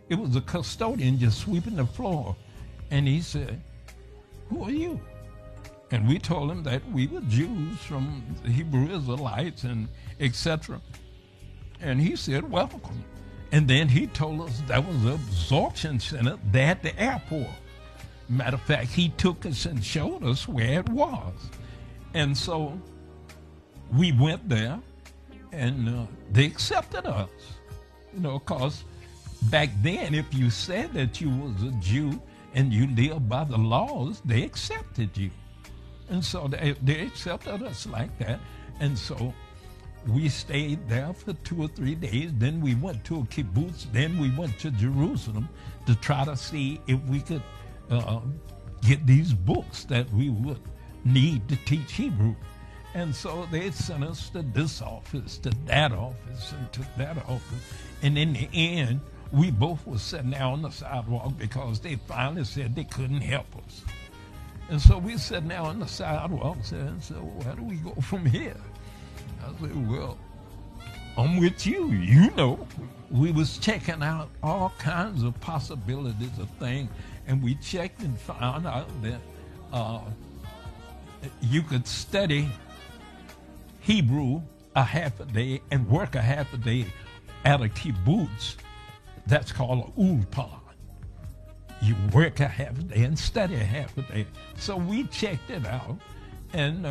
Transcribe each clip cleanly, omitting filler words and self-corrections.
It was a custodian just sweeping the floor. And he said, "Who are you?" And we told him that we were Jews from the Hebrew Israelites and etc. And he said, "Welcome." And then he told us there was an absorption center there at the airport. Matter of fact, he took us and showed us where it was. And so we went there, and they accepted us. You know, because back then, if you said that you was a Jew and you lived by the laws, they accepted you. And so they accepted us like that. And so we stayed there for 2 or 3 days. Then we went to a kibbutz. Then we went to Jerusalem to try to see if we could get these books that we would need to teach Hebrew. And so they sent us to this office, to that office, and to that office. And in the end, we both were sitting there on the sidewalk because they finally said they couldn't help us. And so we sitting there on the sidewalk saying, "So where do we go from here?" I said, "Well, I'm with you, you know." We was checking out all kinds of possibilities of things, and we checked and found out that you could study Hebrew a half a day and work a half a day at a kibbutz. That's called an ulpan. You work a half a day and study a half a day. So we checked it out, and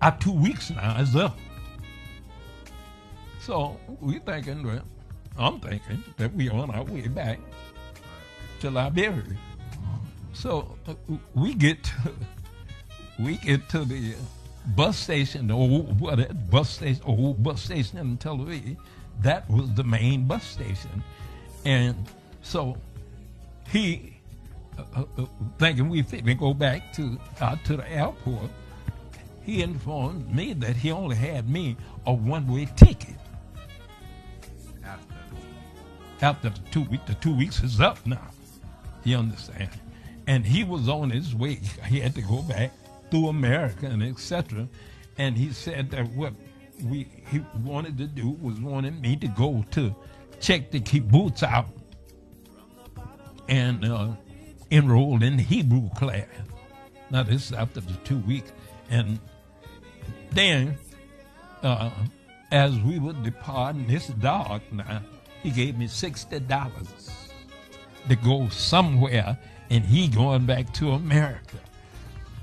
our 2 weeks now is up. So we thinking, well, I'm thinking that we on our way back to Liberia. So we get to the bus station, the old bus station in Tel Aviv. That was the main bus station. And so he, thinking we fit to go back to the airport, he informed me that he only had me a one-way ticket. After the 2 weeks, the 2 weeks is up now. You understand? And he was on his way. He had to go back through America and etc. And he said that what he wanted to do was wanted me to go to check the kibbutz out and enroll in the Hebrew class. Now this is after the 2 weeks. And then as we were departing, it's dark now, he gave me $60 to go somewhere, and he going back to America.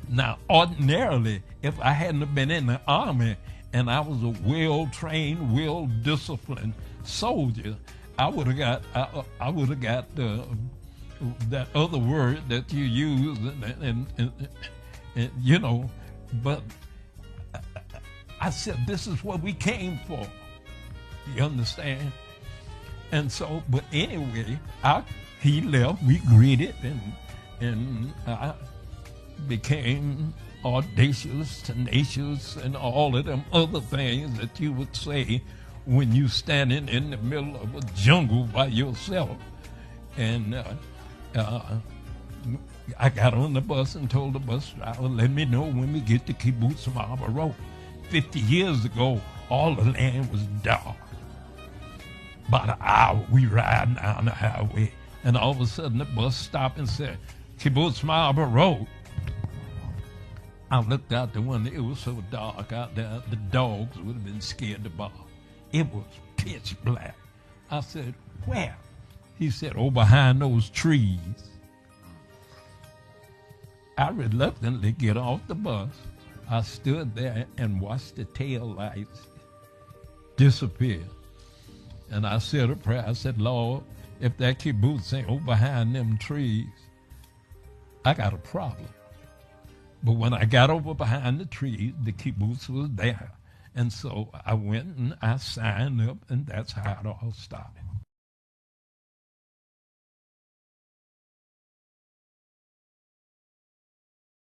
Now, ordinarily, if I hadn't been in the army and I was a well-trained, well-disciplined soldier, I would have got that other word that you use, and you know. But I said, this is what we came for. You understand? And so, but anyway, he left. We greeted, and I became audacious, tenacious, and all of them other things that you would say when you standing in the middle of a jungle by yourself. And I got on the bus and told the bus driver, "Let me know when we get to Kibbutz Marlboro." 50 years ago, all the land was dark. About an hour, we riding down the highway, and all of a sudden the bus stopped and said, "Kibbutz Marlboro." I looked out the window. It was so dark out there, the dogs would have been scared to bark. It was pitch black. I said, "Where?" He said, "Oh, behind those trees." I reluctantly get off the bus. I stood there and watched the tail lights disappear. And I said a prayer. I said, "Lord, if that kibbutz ain't over behind them trees, I got a problem." But when I got over behind the trees, the kibbutz was there. And so I went and I signed up, and that's how it all started.